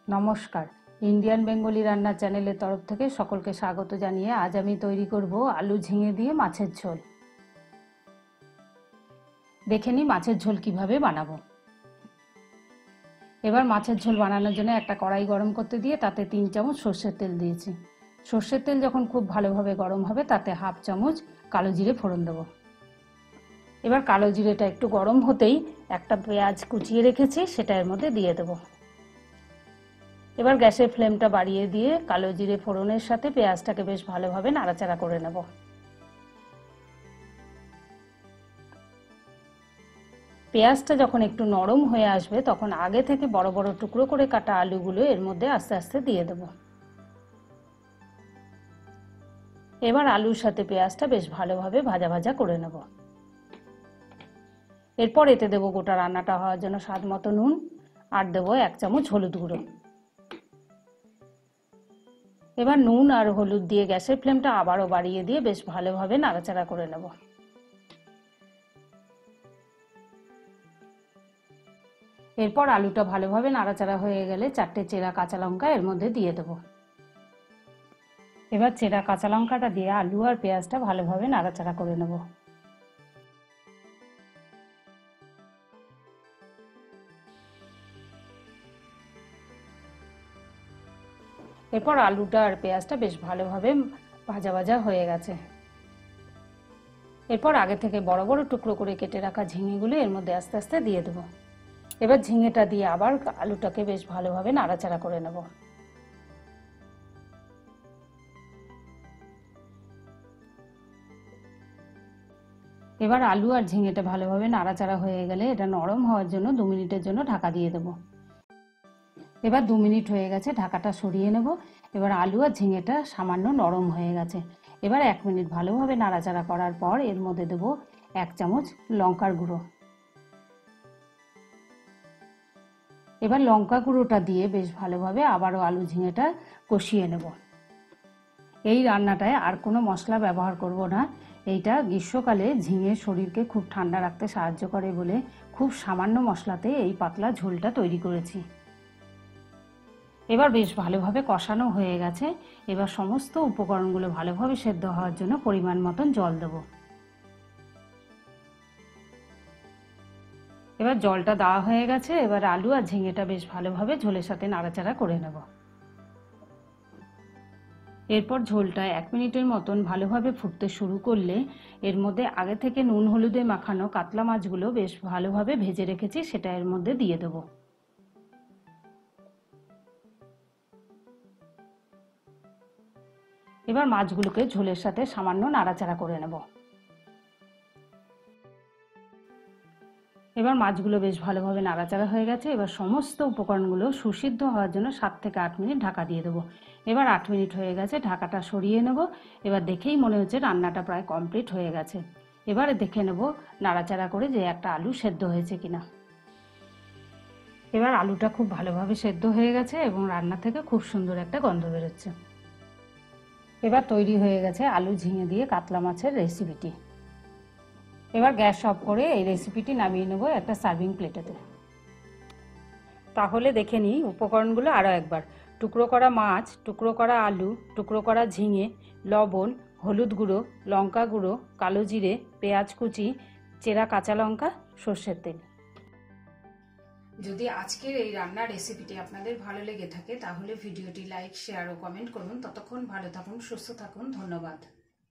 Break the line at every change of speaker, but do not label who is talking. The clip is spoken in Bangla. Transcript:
নমস্কার, ইন্ডিয়ান বেঙ্গলি রান্না চ্যানেলের তরফ থেকে সকলকে স্বাগত জানিয়ে আজ আমি তৈরি করব আলু ঝিঙে দিয়ে মাছের ঝোল। দেখে নিই মাছের ঝোল কিভাবে বানাবো। এবার মাছের ঝোল বানানোর জন্য একটা কড়াই গরম করতে দিয়ে তাতে 3 চামচ সর্ষের তেল দিয়েছি। সর্ষের তেল যখন খুব ভালোভাবে গরম হবে তাতে হাফ চামচ কালো জিরে ফোড়ন দেবো। এবার কালো জিরেটা একটু গরম হতেই একটা পেঁয়াজ কুচিয়ে রেখেছি সেটা এর মধ্যে দিয়ে দেবো। এবার গ্যাসের ফ্লেমটা বাড়িয়ে দিয়ে কালো জিরে ফোড়নের সাথে পেঁয়াজটাকে বেশ ভালোভাবে নাড়াচাড়া করে নেব। পেঁয়াজটা যখন একটু নরম হয়ে আসবে তখন আগে থেকে বড় বড় টুকরো করে কাটা আলুগুলো এর মধ্যে আস্তে আস্তে দিয়ে দেব। এবার আলুর সাথে পেঁয়াজটা বেশ ভালোভাবে ভাজা ভাজা করে নেব। এরপর এতে দেবো গোটা রান্নাটা হওয়ার জন্য স্বাদ মতো নুন আর দেবো 1 চামচ হলুদ গুঁড়ো। এবার নুন আর হলুদ দিয়ে গ্যাসের ফ্লেমটা আবারও বাড়িয়ে দিয়ে বেশ ভালোভাবে নাড়াচাড়া করে নেব। এরপর আলুটা ভালোভাবে নাড়াচাড়া হয়ে গেলে 4টে চেরা কাঁচা লঙ্কা এর মধ্যে দিয়ে দেব। এবার চেরা কাঁচা লঙ্কাটা দিয়ে আলু আর পেঁয়াজটা ভালোভাবে নাড়াচাড়া করে নেব। এরপর আলুটা আর পেঁয়াজটা বেশ ভালোভাবে ভাজা ভাজা হয়ে গেছে। এরপর আগে থেকে বড় বড় টুকরো করে কেটে রাখা ঝিঙেগুলো এর মধ্যে আস্তে আস্তে দিয়ে দেব। এবার ঝিঙেটা দিয়ে আবার আলুটাকে বেশ ভালোভাবে নাড়াচাড়া করে নেব। এবার আলু আর ঝিঙেটা ভালোভাবে নাড়াচাড়া হয়ে গেলে এটা নরম হওয়ার জন্য 2 মিনিটের জন্য ঢাকা দিয়ে দেব। এবার 2 মিনিট হয়ে গেছে, ঢাকাটা সরিয়ে নেব। এবার আলু আর ঝিঙেটা সামান্য নরম হয়ে গেছে। এবার 1 মিনিট ভালোভাবে নাড়াচাড়া করার পর এর মধ্যে দেব 1 চামচ লঙ্কার গুঁড়ো। এবার লঙ্কা গুঁড়োটা দিয়ে বেশ ভালোভাবে আবারও আলু ঝিঙেটা কষিয়ে নেব। এই রান্নাটায় আর কোনো মশলা ব্যবহার করব না। এইটা গ্রীষ্মকালে ঝিঙে শরীরকে খুব ঠান্ডা রাখতে সাহায্য করে বলে খুব সামান্য মশলাতে এই পাতলা ঝোলটা তৈরি করেছি। এবার বেশ ভালোভাবে কষানো হয়ে গেছে। এবার সমস্ত উপকরণগুলো ভালোভাবে সেদ্ধ হওয়ার জন্য পরিমাণ মতন জল দেব। এবার জলটা দেওয়া হয়ে গেছে। এবার আলু আর ঝিঙেটা বেশ ভালোভাবে ঝোলের সাথে নাড়াচাড়া করে নেব। এরপর ঝোলটা 1 মিনিটের মতন ভালোভাবে ফুটতে শুরু করলে এর মধ্যে আগে থেকে নুন হলুদে মাখানো কাতলা মাছগুলো বেশ ভালোভাবে ভেজে রেখেছি সেটা এর মধ্যে দিয়ে দেব। এবার মাছগুলোকে ঝোলের সাথে সামান্য নাড়াচাড়া করে নেব। এবার মাছগুলো বেশ ভালোভাবে নাড়াচাড়া হয়ে গেছে। এবার সমস্ত উপকরণগুলো সুসিদ্ধ হওয়ার জন্য 7 থেকে 8 মিনিট ঢাকা দিয়ে দেবো। এবার 8 মিনিট হয়ে গেছে, ঢাকাটা সরিয়ে নেব। এবার দেখেই মনে হচ্ছে রান্নাটা প্রায় কমপ্লিট হয়ে গেছে। এবারে দেখে নেব নাড়াচাড়া করে যে একটা আলু সেদ্ধ হয়েছে কিনা। এবার আলুটা খুব ভালোভাবে সেদ্ধ হয়ে গেছে এবং রান্না থেকে খুব সুন্দর একটা গন্ধ বেরোচ্ছে। এবার তৈরি হয়ে গেছে আলু ঝিঙে দিয়ে কাতলা মাছের রেসিপিটি। এবার গ্যাস অফ করে এই রেসিপিটি নামিয়ে নেব একটা সার্ভিং প্লেটেতে। তাহলে দেখে নিই উপকরণগুলো আরও একবার। টুকরো করা মাছ, টুকরো করা আলু, টুকরো করা ঝিঙে, লবণ, হলুদ গুঁড়ো, লঙ্কা গুঁড়ো, কালো জিরে, পেঁয়াজ কুচি, চেরা কাঁচা লঙ্কা, সর্ষের তেল। যদি আজকের এই রান্নার রেসিপিটি আপনাদের ভালো লেগে থাকে তাহলে ভিডিওটি লাইক, শেয়ার ও কমেন্ট করুন। ততক্ষণ ভালো থাকুন, সুস্থ থাকুন। ধন্যবাদ।